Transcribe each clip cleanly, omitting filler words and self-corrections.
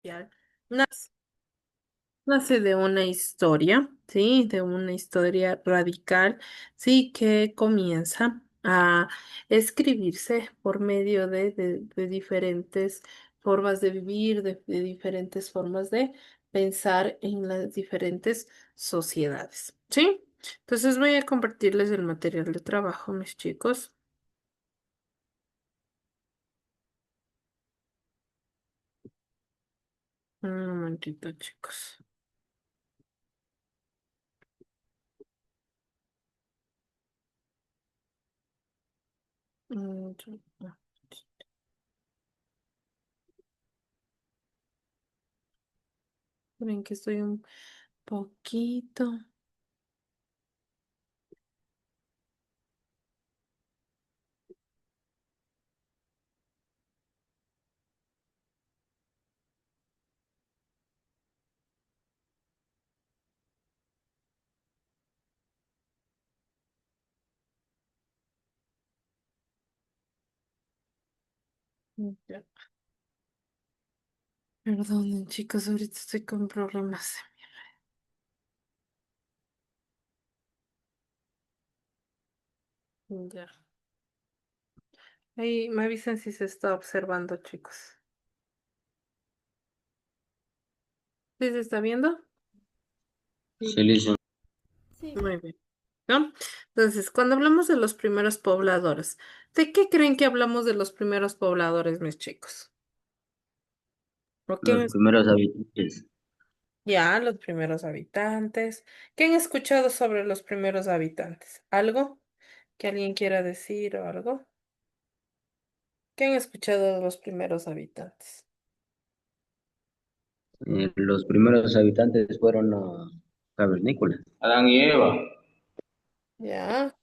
Ya. Nace, nace de una historia, ¿sí? De una historia radical, ¿sí? Que comienza a escribirse por medio de diferentes formas de vivir, de diferentes formas de pensar en las diferentes sociedades, ¿sí? Entonces voy a compartirles el material de trabajo, mis chicos. Un momentito, chicos. Mm, Ven que estoy un poquito. Ya. Perdonen, chicos, ahorita estoy con problemas. Ya. Ahí me avisan si se está observando, chicos. ¿Sí se está viendo? Sí, listo. Sí, Muy bien. ¿No? Entonces, cuando hablamos de los primeros pobladores, ¿de qué creen que hablamos de los primeros pobladores, mis chicos? ¿O quién Los es? primeros habitantes. Ya, los primeros habitantes. ¿Qué han escuchado sobre los primeros habitantes? ¿Algo que alguien quiera decir o algo? ¿Qué han escuchado de los primeros habitantes? Los primeros habitantes fueron cavernícolas. Adán y Eva. Ya,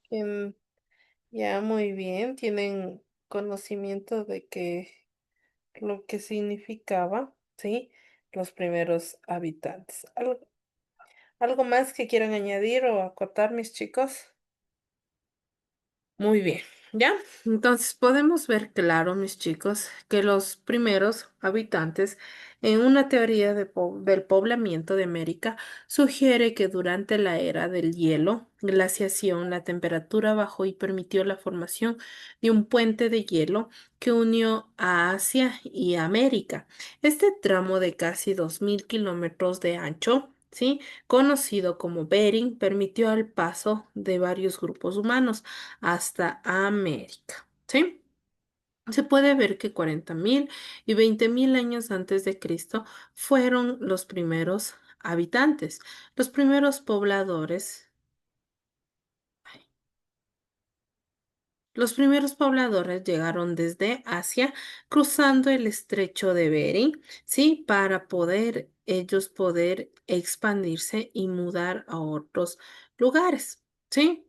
ya, muy bien. Tienen conocimiento de lo que significaba, ¿sí? Los primeros habitantes. ¿Algo más que quieran añadir o acotar, mis chicos? Muy bien, ¿ya? Entonces podemos ver claro, mis chicos, que los primeros habitantes en una teoría del poblamiento de América sugiere que durante la era del hielo, glaciación, la temperatura bajó y permitió la formación de un puente de hielo que unió a Asia y América. Este tramo de casi 2000 kilómetros de ancho, ¿sí? Conocido como Bering, permitió el paso de varios grupos humanos hasta América, ¿sí? Se puede ver que 40.000 y 20.000 años antes de Cristo fueron los primeros habitantes, los primeros pobladores. Los primeros pobladores llegaron desde Asia, cruzando el estrecho de Bering, ¿sí? Para poder ellos poder expandirse y mudar a otros lugares, ¿sí?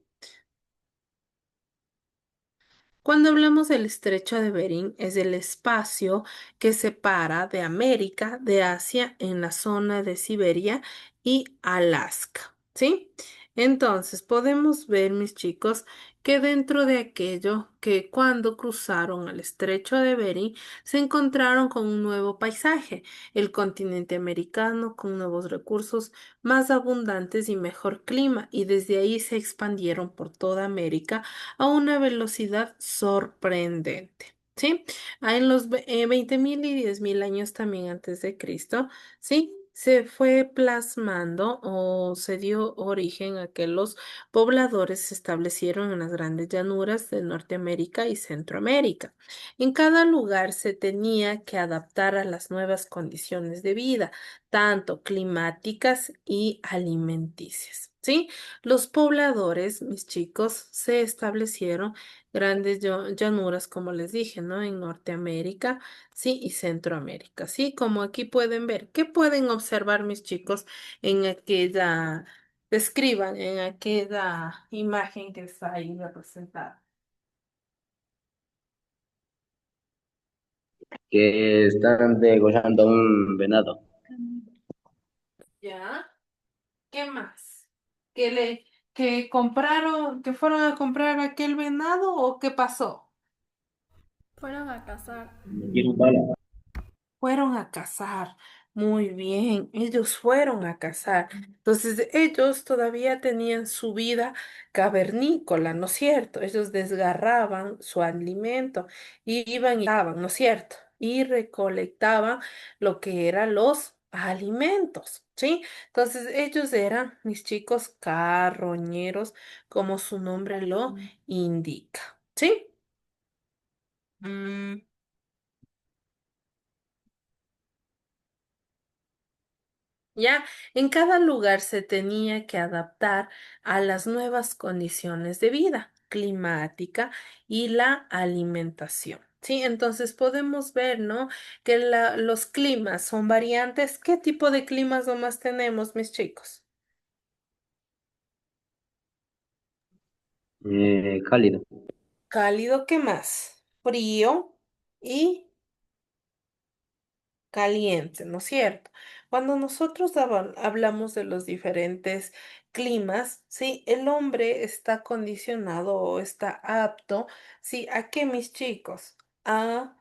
Cuando hablamos del estrecho de Bering, es el espacio que separa de América de Asia en la zona de Siberia y Alaska, ¿sí? Entonces, podemos ver, mis chicos, que dentro de aquello que cuando cruzaron el estrecho de Bering, se encontraron con un nuevo paisaje, el continente americano con nuevos recursos más abundantes y mejor clima, y desde ahí se expandieron por toda América a una velocidad sorprendente. ¿Sí? En los 20.000 y 10.000 años también antes de Cristo, ¿sí? Se fue plasmando o se dio origen a que los pobladores se establecieron en las grandes llanuras de Norteamérica y Centroamérica. En cada lugar se tenía que adaptar a las nuevas condiciones de vida, tanto climáticas y alimenticias. ¿Sí? Los pobladores, mis chicos, se establecieron grandes llanuras, como les dije, ¿no? En Norteamérica, sí, y Centroamérica, sí, como aquí pueden ver. ¿Qué pueden observar, mis chicos, en aquella, describan en aquella imagen que está ahí representada? Que están degollando a un venado. ¿Ya? ¿Qué más? ¿Que que compraron, que fueron a comprar aquel venado o qué pasó? fueron a cazar. Metieron bala. Fueron a cazar. Muy bien, ellos fueron a cazar. Entonces, ellos todavía tenían su vida cavernícola, ¿no es cierto? Ellos desgarraban su alimento y iban y cazaban, ¿no es cierto? Y recolectaban lo que eran los alimentos, ¿sí? Entonces, ellos eran, mis chicos, carroñeros, como su nombre lo indica, ¿sí? Ya, en cada lugar se tenía que adaptar a las nuevas condiciones de vida climática y la alimentación. Sí, entonces podemos ver, ¿no? Que los climas son variantes. ¿Qué tipo de climas nomás tenemos, mis chicos? Cálido. Cálido, ¿qué más? Frío y caliente, ¿no es cierto? Cuando nosotros hablamos de los diferentes climas, sí, el hombre está condicionado o está apto, sí, ¿a qué, mis chicos? ¿A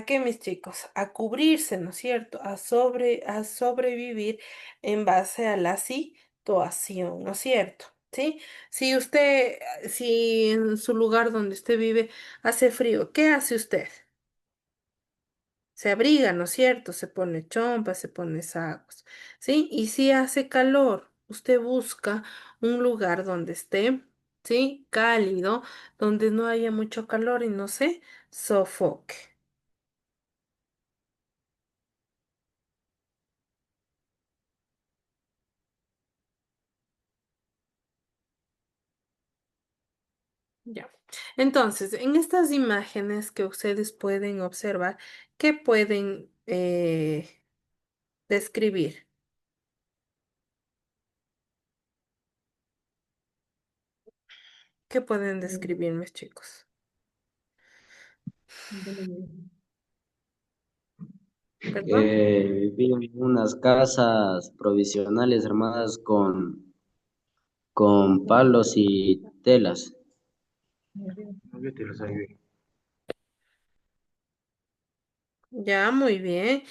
qué, mis chicos? A cubrirse, ¿no es cierto? A sobrevivir en base a la situación, ¿no es cierto? ¿Sí? Si en su lugar donde usted vive hace frío, ¿qué hace usted? Se abriga, ¿no es cierto? Se pone chompa, se pone sacos, ¿sí? Y si hace calor, usted busca un lugar donde esté, ¿sí? Cálido, donde no haya mucho calor y no se sofoque. Ya. Entonces, en estas imágenes que ustedes pueden observar, ¿qué pueden describir? ¿Qué pueden describir, mis chicos? ¿Perdón? Viven en unas casas provisionales armadas con palos y telas. Ya, muy bien.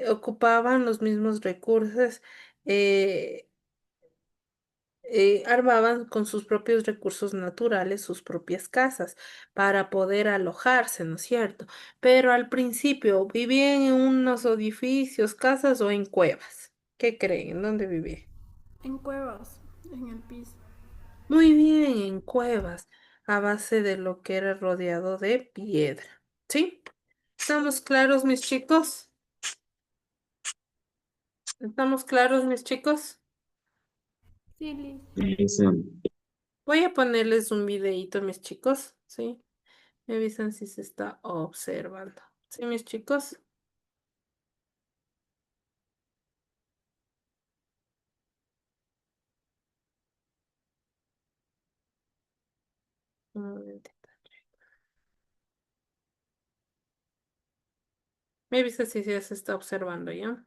Ocupaban los mismos recursos, eh, armaban con sus propios recursos naturales sus propias casas para poder alojarse, ¿no es cierto? Pero al principio, ¿vivían en unos edificios, casas o en cuevas? ¿Qué creen? ¿Dónde vivían? En cuevas, en el piso. Muy bien, en cuevas, a base de lo que era rodeado de piedra. ¿Sí? ¿Estamos claros, mis chicos? ¿Estamos claros, mis chicos? Sí, Liz. Sí. Voy a ponerles un videíto, mis chicos, ¿sí? Me avisan si se está observando. ¿Sí, mis chicos? Un momentito. Me avisa si ya se está observando, ¿ya?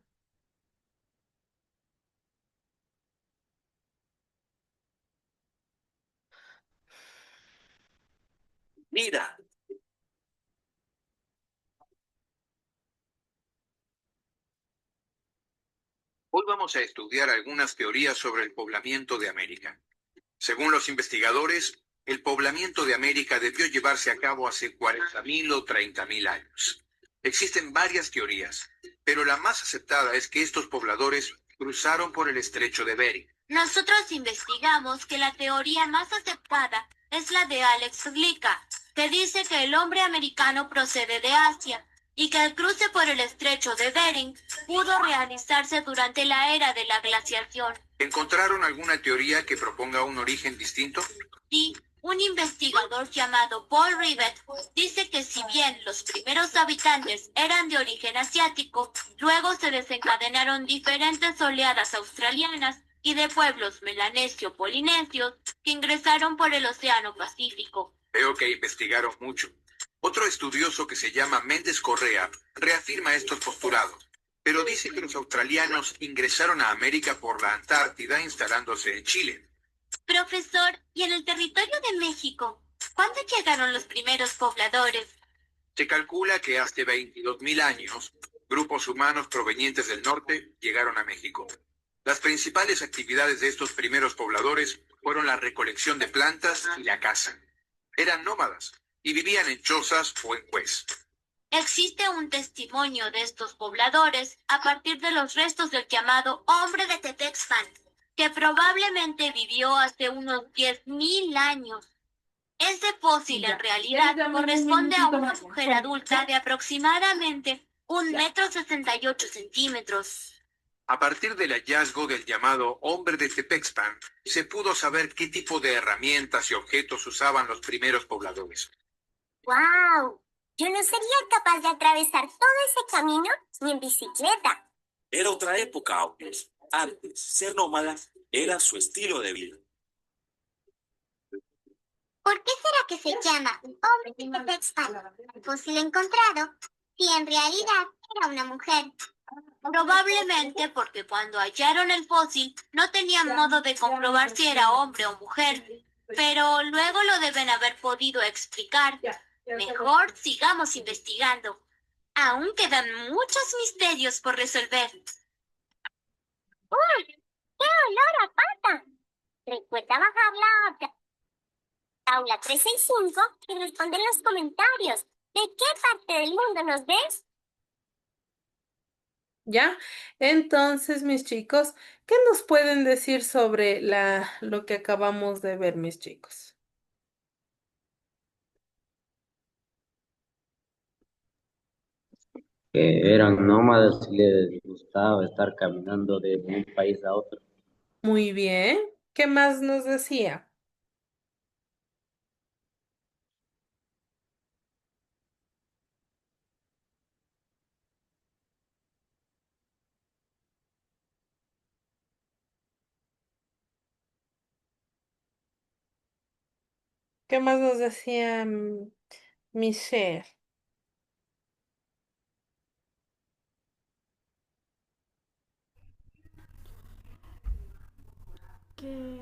Mira, hoy vamos a estudiar algunas teorías sobre el poblamiento de América. Según los investigadores, el poblamiento de América debió llevarse a cabo hace 40.000 o 30.000 años. Existen varias teorías, pero la más aceptada es que estos pobladores cruzaron por el estrecho de Bering. Nosotros investigamos que la teoría más aceptada es la de Alex Glica, que dice que el hombre americano procede de Asia y que el cruce por el estrecho de Bering pudo realizarse durante la era de la glaciación. ¿Encontraron alguna teoría que proponga un origen distinto? Sí, un investigador llamado Paul Rivet dice que si bien los primeros habitantes eran de origen asiático, luego se desencadenaron diferentes oleadas australianas y de pueblos melanesio-polinesios que ingresaron por el Océano Pacífico. Veo que investigaron mucho. Otro estudioso que se llama Méndez Correa reafirma estos postulados, pero dice que los australianos ingresaron a América por la Antártida instalándose en Chile. Profesor, ¿y en el territorio de México? ¿Cuándo llegaron los primeros pobladores? Se calcula que hace 22.000 años Grupos humanos provenientes del norte llegaron a México. Las principales actividades de estos primeros pobladores fueron la recolección de plantas y la caza. Eran nómadas y vivían en chozas o en cués. Existe un testimonio de estos pobladores a partir de los restos del llamado hombre de Tepexpan, que probablemente vivió hace unos 10.000 años. Este fósil en realidad corresponde a una mujer adulta de aproximadamente 1,68 m. A partir del hallazgo del llamado hombre de Tepexpan, se pudo saber qué tipo de herramientas y objetos usaban los primeros pobladores. ¡Wow! Yo no sería capaz de atravesar todo ese camino ni en bicicleta. Era otra época, August. Antes, ser nómada era su estilo de vida. ¿Por qué será que se llama hombre de Tepexpan? Fósil encontrado, si en realidad era una mujer. Probablemente porque cuando hallaron el fósil no tenían modo de comprobar si era hombre o mujer, pero luego lo deben haber podido explicar. Mejor sigamos investigando. Aún quedan muchos misterios por resolver. ¡Uy! ¡Qué olor a pata! Recuerda bajar la aula 365 y responde en los comentarios. ¿De qué parte del mundo nos ves? ¿Ya? Entonces, mis chicos, ¿qué nos pueden decir sobre lo que acabamos de ver, mis chicos? Que eran nómadas y les gustaba estar caminando de un país a otro. Muy bien. ¿Qué más nos decía? ¿Qué más nos decía Michelle? Que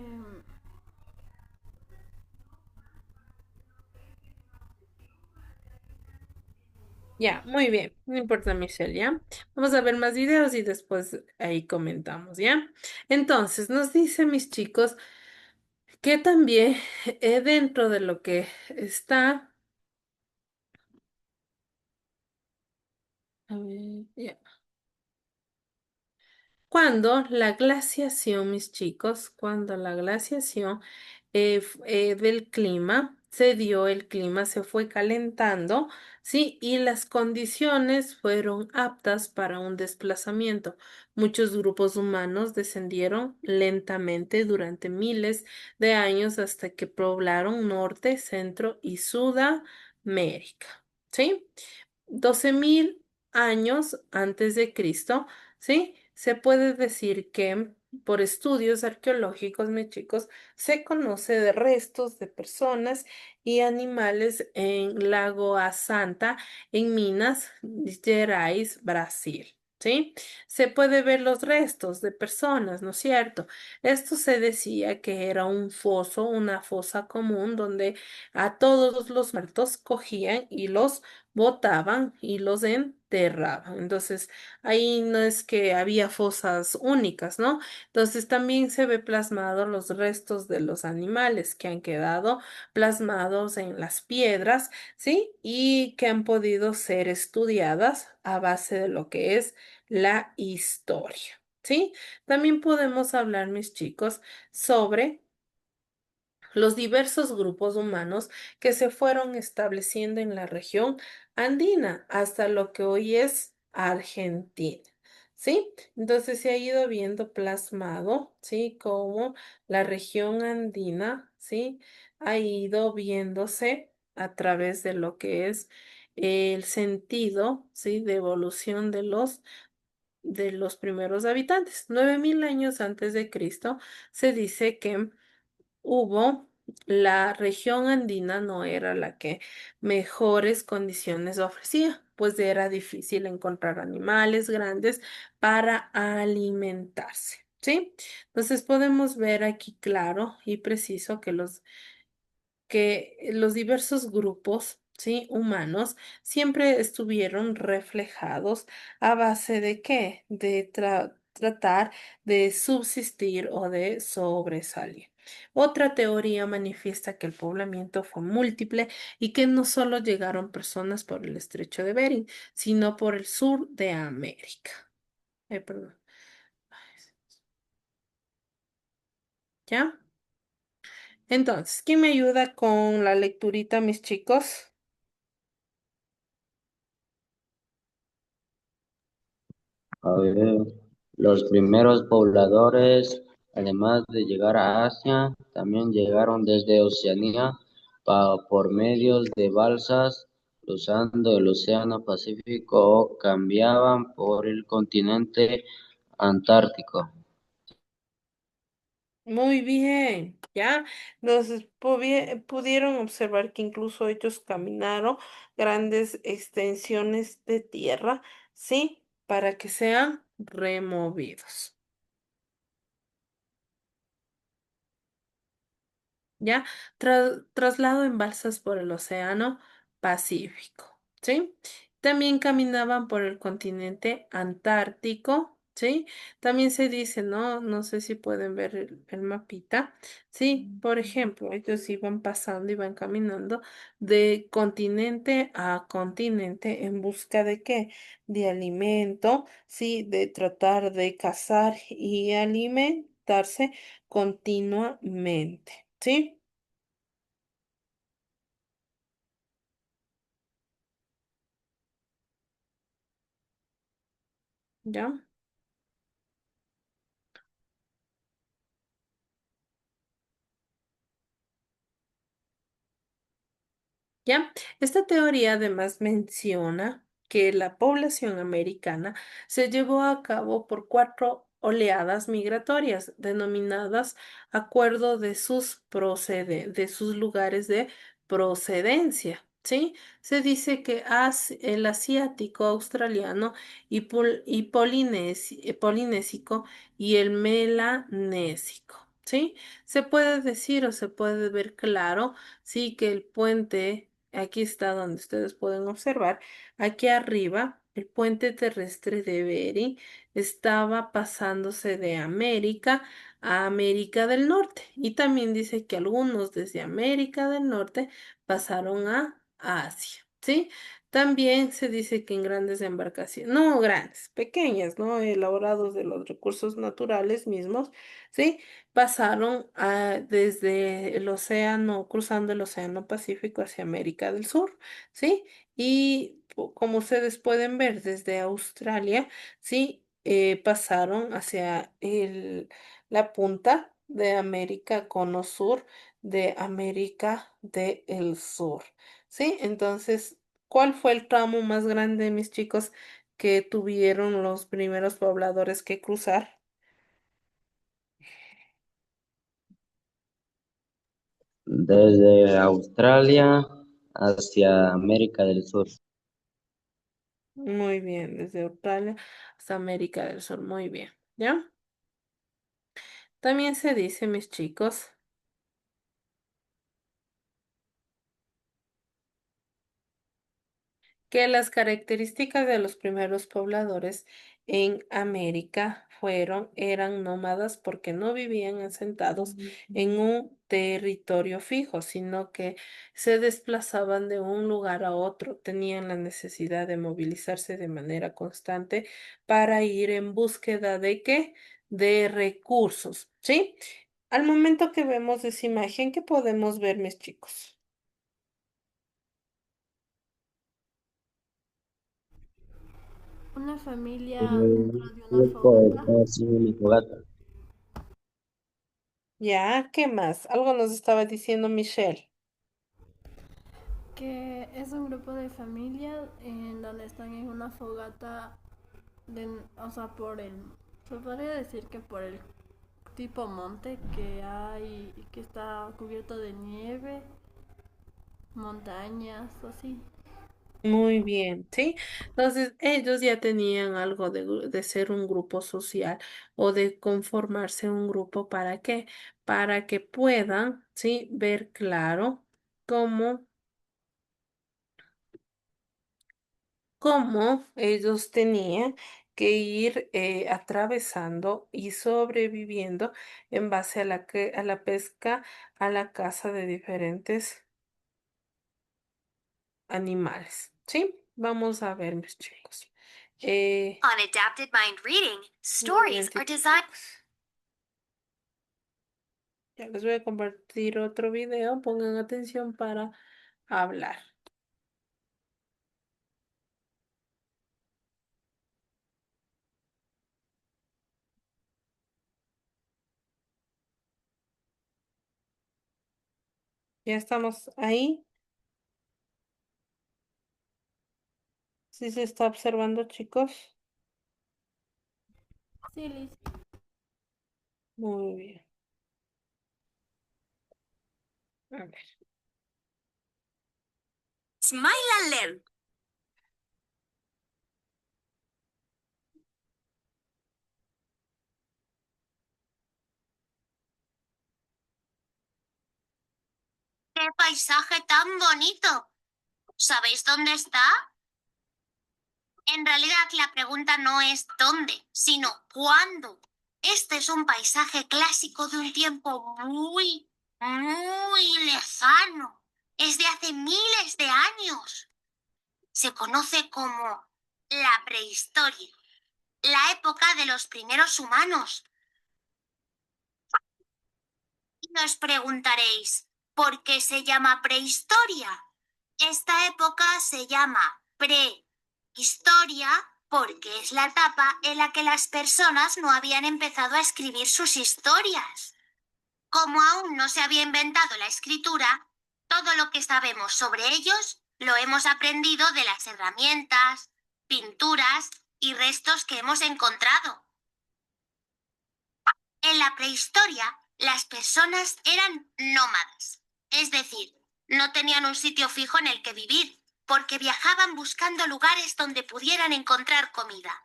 Ya, muy bien. No importa, Michelle, ¿ya? Vamos a ver más videos y después ahí comentamos, ¿ya? Entonces, nos dice, mis chicos, que también dentro de lo que está... A ver, ya. Cuando la glaciación, mis chicos, cuando la glaciación del clima se dio, el clima se fue calentando, ¿sí? Y las condiciones fueron aptas para un desplazamiento. Muchos grupos humanos descendieron lentamente durante miles de años hasta que poblaron Norte, Centro y Sudamérica, ¿sí? 12.000 años antes de Cristo, ¿sí? Se puede decir que por estudios arqueológicos, mis chicos, se conoce de restos de personas y animales en Lagoa Santa, en Minas Gerais, Brasil. ¿Sí? Se puede ver los restos de personas, ¿no es cierto? Esto se decía que era un foso, una fosa común donde a todos los muertos cogían y los botaban y los enterraban. Entonces, ahí no es que había fosas únicas, ¿no? Entonces, también se ve plasmado los restos de los animales que han quedado plasmados en las piedras, ¿sí? Y que han podido ser estudiadas a base de lo que es la historia, ¿sí? También podemos hablar, mis chicos, sobre los diversos grupos humanos que se fueron estableciendo en la región andina hasta lo que hoy es Argentina. ¿Sí? Entonces se ha ido viendo plasmado, ¿sí? Como la región andina, ¿sí? Ha ido viéndose a través de lo que es el sentido, ¿sí? De evolución de los primeros habitantes. 9.000 años antes de Cristo se dice que la región andina no era la que mejores condiciones ofrecía, pues era difícil encontrar animales grandes para alimentarse, ¿sí? Entonces podemos ver aquí claro y preciso que los diversos grupos ¿sí? Humanos siempre estuvieron reflejados a base de qué? De tratar de subsistir o de sobresalir. Otra teoría manifiesta que el poblamiento fue múltiple y que no solo llegaron personas por el estrecho de Bering, sino por el sur de América. Perdón. ¿Ya? Entonces, ¿quién me ayuda con la lecturita, mis chicos? A ver, los primeros pobladores, además de llegar a Asia, también llegaron desde Oceanía por medios de balsas, cruzando el Océano Pacífico o cambiaban por el continente antártico. Muy bien, ¿ya? Nos pudieron observar que incluso ellos caminaron grandes extensiones de tierra, ¿sí? Para que sean removidos. ¿Ya? Traslado en balsas por el Océano Pacífico, ¿sí? También caminaban por el continente Antártico, ¿sí? También se dice, ¿no? No sé si pueden ver el mapita, ¿sí? Por ejemplo, ellos iban pasando, iban caminando de continente a continente en busca de qué? De alimento, ¿sí? De tratar de cazar y alimentarse continuamente. ¿Sí? ¿Ya? ¿Ya? Esta teoría además menciona que la población americana se llevó a cabo por cuatro oleadas migratorias denominadas acuerdo de sus lugares de procedencia. ¿Sí? Se dice que el asiático, australiano y polinésico y el melanésico. ¿Sí? Se puede decir o se puede ver claro. Sí, que el puente, aquí está donde ustedes pueden observar, aquí arriba, el puente terrestre de Bering estaba pasándose de América a América del Norte. Y también dice que algunos desde América del Norte pasaron a Asia, ¿sí? También se dice que en grandes embarcaciones, no grandes, pequeñas, ¿no? Elaborados de los recursos naturales mismos, ¿sí? Pasaron desde el océano, cruzando el océano Pacífico hacia América del Sur, ¿sí? Y como ustedes pueden ver desde Australia, ¿sí? Pasaron hacia la punta de América Cono Sur de América del Sur, ¿sí? Entonces, ¿cuál fue el tramo más grande, mis chicos, que tuvieron los primeros pobladores que cruzar? Desde Australia hacia América del Sur. Muy bien, desde Australia hasta América del Sur, muy bien, ¿ya? También se dice, mis chicos, que las características de los primeros pobladores en América eran nómadas porque no vivían asentados en un territorio fijo, sino que se desplazaban de un lugar a otro, tenían la necesidad de movilizarse de manera constante para ir en búsqueda de qué? De recursos, ¿sí? Al momento que vemos esa imagen, ¿qué podemos ver, mis chicos? Una familia dentro Un de una grupo fogata está haciendo una fogata. Ya, ¿qué más? Algo nos estaba diciendo Michelle. que es un grupo de familia en donde están en una fogata, o sea, se podría decir que por el tipo monte que hay, que está cubierto de nieve, montañas, así. Muy bien, ¿sí? Entonces, ellos ya tenían algo de ser un grupo social o de conformarse un grupo. ¿Para qué? Para que puedan, ¿sí? Ver claro cómo cómo ellos tenían que ir atravesando y sobreviviendo en base a a la pesca, a la caza de diferentes animales. ¿Sí? Vamos a ver, mis chicos. On Adapted Mind Reading, un stories are momentito, designed. chicos. Ya les voy a compartir otro video. Pongan atención para hablar. Ya estamos ahí. ¿Sí se está observando, chicos? Sí, Liz. Muy bien. A ver. Smile and learn. ¡Qué paisaje tan bonito! ¿Sabéis dónde está? En realidad la pregunta no es dónde, sino cuándo. Este es un paisaje clásico de un tiempo muy lejano. Es de hace miles de años. Se conoce como la prehistoria, la época de los primeros humanos. Y os preguntaréis, ¿por qué se llama prehistoria? Esta época se llama prehistoria porque es la etapa en la que las personas no habían empezado a escribir sus historias. Como aún no se había inventado la escritura, todo lo que sabemos sobre ellos lo hemos aprendido de las herramientas, pinturas y restos que hemos encontrado. En la prehistoria, las personas eran nómadas, es decir, no tenían un sitio fijo en el que vivir, porque viajaban buscando lugares donde pudieran encontrar comida.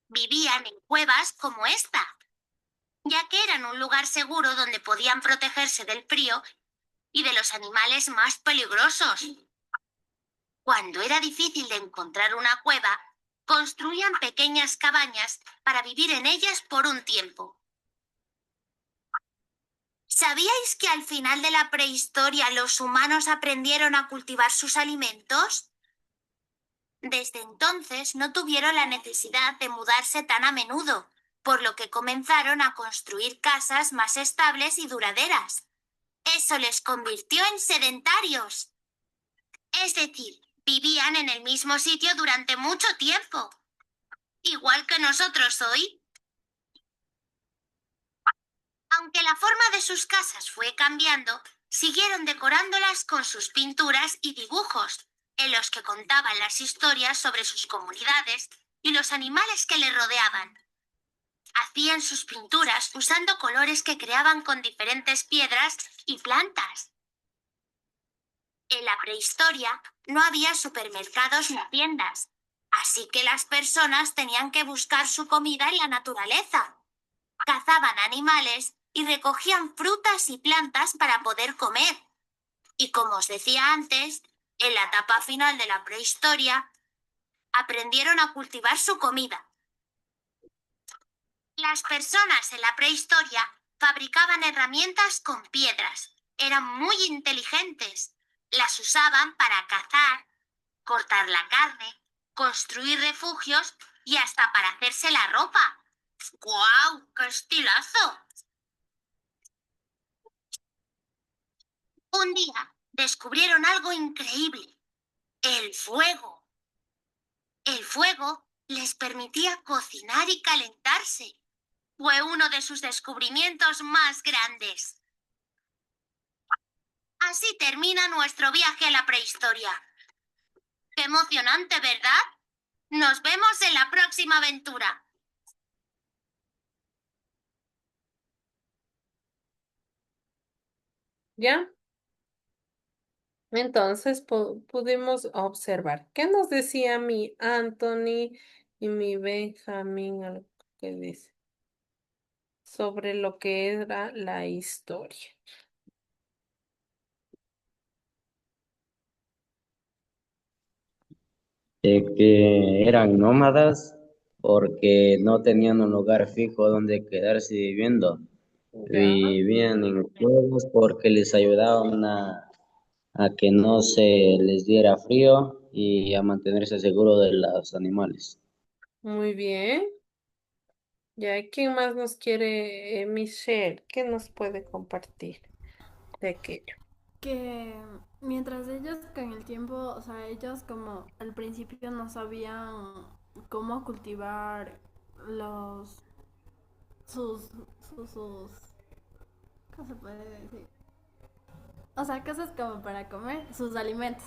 Vivían en cuevas como esta, ya que eran un lugar seguro donde podían protegerse del frío y de los animales más peligrosos. Cuando era difícil de encontrar una cueva, construían pequeñas cabañas para vivir en ellas por un tiempo. ¿Sabíais que al final de la prehistoria los humanos aprendieron a cultivar sus alimentos? Desde entonces no tuvieron la necesidad de mudarse tan a menudo, por lo que comenzaron a construir casas más estables y duraderas. Eso les convirtió en sedentarios. Es decir, vivían en el mismo sitio durante mucho tiempo. Igual que nosotros hoy. Aunque la forma de sus casas fue cambiando, siguieron decorándolas con sus pinturas y dibujos, en los que contaban las historias sobre sus comunidades y los animales que les rodeaban. Hacían sus pinturas usando colores que creaban con diferentes piedras y plantas. En la prehistoria no había supermercados ni tiendas, así que las personas tenían que buscar su comida en la naturaleza. Cazaban animales y recogían frutas y plantas para poder comer. Y como os decía antes, en la etapa final de la prehistoria, aprendieron a cultivar su comida. Las personas en la prehistoria fabricaban herramientas con piedras. Eran muy inteligentes. Las usaban para cazar, cortar la carne, construir refugios y hasta para hacerse la ropa. ¡Guau! ¡Qué estilazo! Un día descubrieron algo increíble: el fuego. El fuego les permitía cocinar y calentarse. Fue uno de sus descubrimientos más grandes. Así termina nuestro viaje a la prehistoria. ¡Qué emocionante, ¿verdad? Nos vemos en la próxima aventura. ¿Ya? Entonces pudimos observar. ¿Qué nos decía mi Anthony y mi Benjamín algo que dice sobre lo que era la historia? de que eran nómadas porque no tenían un lugar fijo donde quedarse viviendo. Ya. Vivían en cuevas porque les ayudaban a que no se les diera frío y a mantenerse seguro de los animales. Muy bien. Ya, ¿quién más nos quiere? Michelle, ¿qué nos puede compartir de aquello? Que mientras ellos con el tiempo, o sea, ellos como al principio no sabían cómo cultivar los sus sus ¿cómo se puede decir? O sea, cosas como para comer, sus alimentos.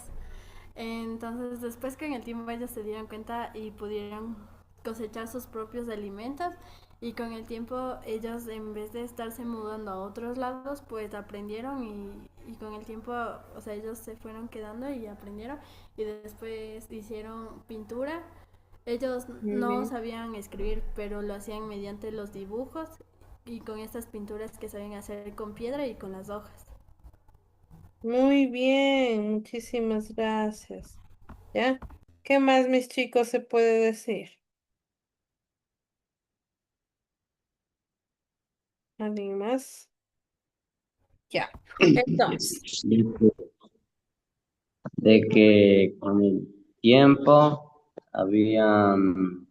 Entonces, después que en el tiempo ellos se dieron cuenta y pudieron cosechar sus propios alimentos, y con el tiempo ellos en vez de estarse mudando a otros lados, pues aprendieron y con el tiempo, o sea, ellos se fueron quedando y aprendieron y después hicieron pintura. Ellos Muy no bien. sabían escribir, pero lo hacían mediante los dibujos y con estas pinturas que saben hacer con piedra y con las hojas. Muy bien, muchísimas gracias. ¿Ya? ¿Qué más, mis chicos, se puede decir? ¿Alguien más? Ya. Entonces, De que con el tiempo habían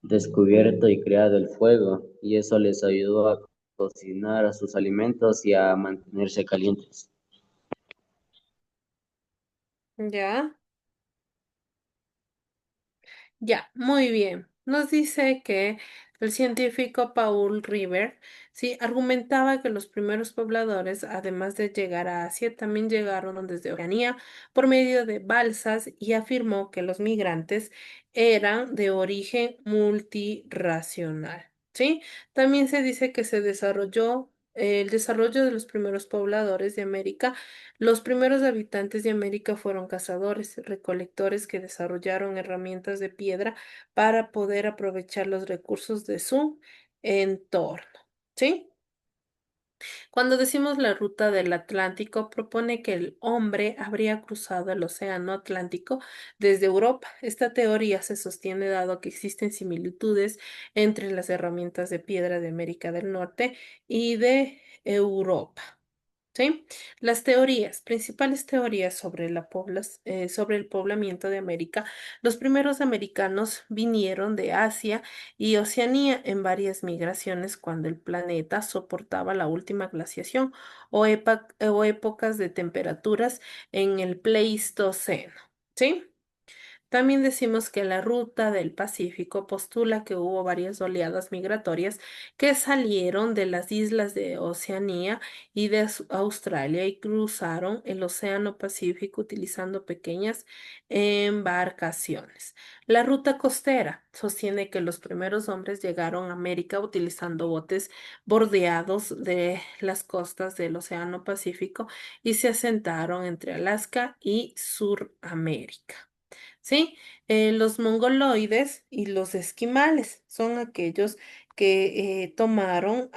descubierto y creado el fuego y eso les ayudó a cocinar sus alimentos y a mantenerse calientes. ya. Ya, muy bien. Nos dice que el científico Paul River, sí, argumentaba que los primeros pobladores, además de llegar a Asia, también llegaron desde Oceanía por medio de balsas y afirmó que los migrantes eran de origen multirracional, ¿sí? También se dice que se desarrolló el desarrollo de los primeros pobladores de América. Los primeros habitantes de América fueron cazadores, recolectores que desarrollaron herramientas de piedra para poder aprovechar los recursos de su entorno. ¿Sí? Cuando decimos la ruta del Atlántico, propone que el hombre habría cruzado el océano Atlántico desde Europa. Esta teoría se sostiene dado que existen similitudes entre las herramientas de piedra de América del Norte y de Europa. ¿Sí? Las teorías, principales teorías sobre sobre el poblamiento de América. Los primeros americanos vinieron de Asia y Oceanía en varias migraciones cuando el planeta soportaba la última glaciación o épocas de temperaturas en el Pleistoceno. ¿Sí? También decimos que la ruta del Pacífico postula que hubo varias oleadas migratorias que salieron de las islas de Oceanía y de Australia y cruzaron el Océano Pacífico utilizando pequeñas embarcaciones. La ruta costera sostiene que los primeros hombres llegaron a América utilizando botes bordeados de las costas del Océano Pacífico y se asentaron entre Alaska y Suramérica. ¿Sí? Los mongoloides y los esquimales son aquellos que tomaron,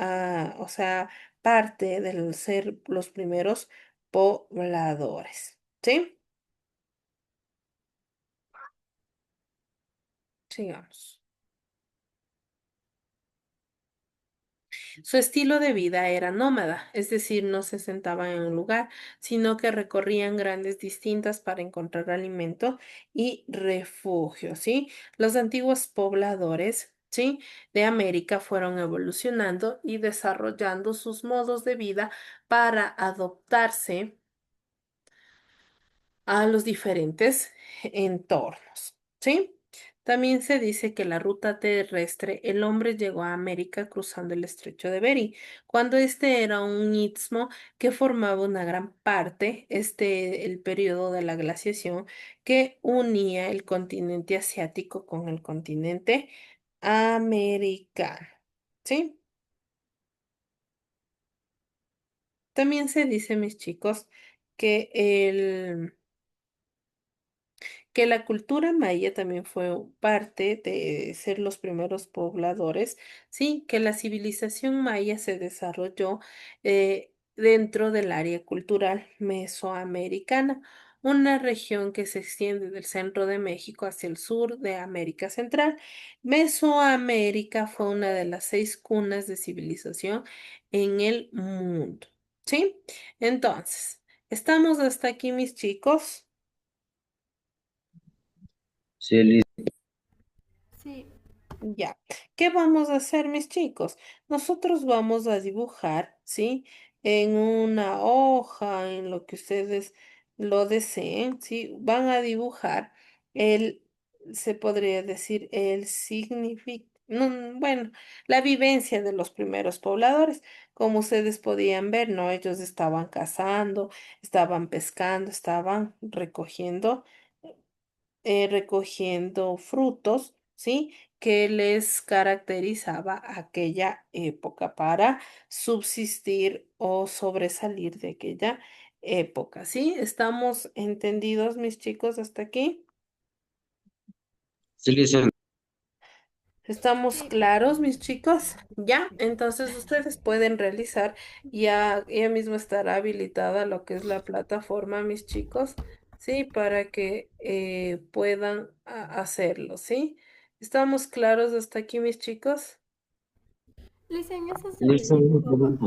o sea, parte del ser los primeros pobladores. ¿Sí? Sigamos. Su estilo de vida era nómada, es decir, no se sentaban en un lugar, sino que recorrían grandes distintas para encontrar alimento y refugio, ¿sí? Los antiguos pobladores, ¿sí? De América fueron evolucionando y desarrollando sus modos de vida para adoptarse a los diferentes entornos, ¿sí? También se dice que la ruta terrestre, el hombre llegó a América cruzando el estrecho de Bering, cuando este era un istmo que formaba una gran parte, el periodo de la glaciación que unía el continente asiático con el continente americano, ¿sí? También se dice, mis chicos, que que la cultura maya también fue parte de ser los primeros pobladores, sí, que la civilización maya se desarrolló dentro del área cultural mesoamericana. una región que se extiende del centro de México hacia el sur de América Central. Mesoamérica fue una de las 6 cunas de civilización en el mundo. ¿Sí? Entonces, ¿estamos hasta aquí, mis chicos? Sí, listo. Sí, Ya, ¿qué vamos a hacer, mis chicos? Nosotros vamos a dibujar, ¿sí? En una hoja, en lo que ustedes lo deseen, ¿sí? Van a dibujar el, se podría decir, el significado, bueno, la vivencia de los primeros pobladores. Como ustedes podían ver, ¿no? Ellos estaban cazando, estaban pescando, estaban recogiendo frutos, ¿sí? Que les caracterizaba aquella época para subsistir o sobresalir de aquella época, ¿sí? ¿Estamos entendidos, mis chicos, hasta aquí? Sí, listo. ¿Estamos sí. claros, mis chicos? Ya, entonces ustedes pueden realizar, ya mismo estará habilitada lo que es la plataforma, mis chicos, ¿sí? Para que puedan hacerlo, ¿sí? ¿Estamos claros hasta aquí, mis chicos? Listen, ese es el Listo, una dibujo. pregunta.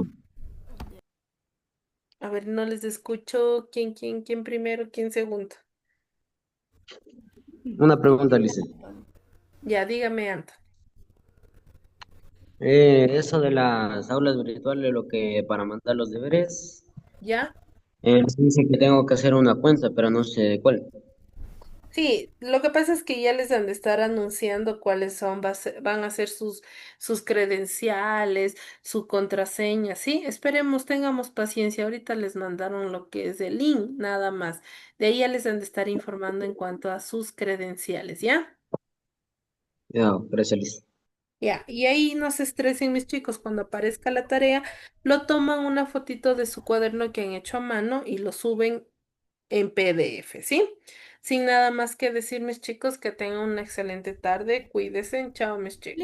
A ver, no les escucho. ¿Quién primero? ¿Quién segundo? Una pregunta, Lice. Ya, dígame, Anton. Eso de las aulas virtuales, lo que para mandar los deberes, ¿Ya? dice que tengo que hacer una cuenta, pero no sé cuál. Sí, lo que pasa es que ya les han de estar anunciando cuáles son, van a ser sus credenciales, su contraseña, ¿sí? Esperemos, tengamos paciencia. Ahorita les mandaron lo que es el link, nada más. De ahí ya les han de estar informando en cuanto a sus credenciales, ¿ya? Ya, gracias, Lice. Ya, y ahí no se estresen, mis chicos, cuando aparezca la tarea, lo toman una fotito de su cuaderno que han hecho a mano y lo suben en PDF, ¿sí? Sin nada más que decir, mis chicos, que tengan una excelente tarde. Cuídense. Chao, mis chicos.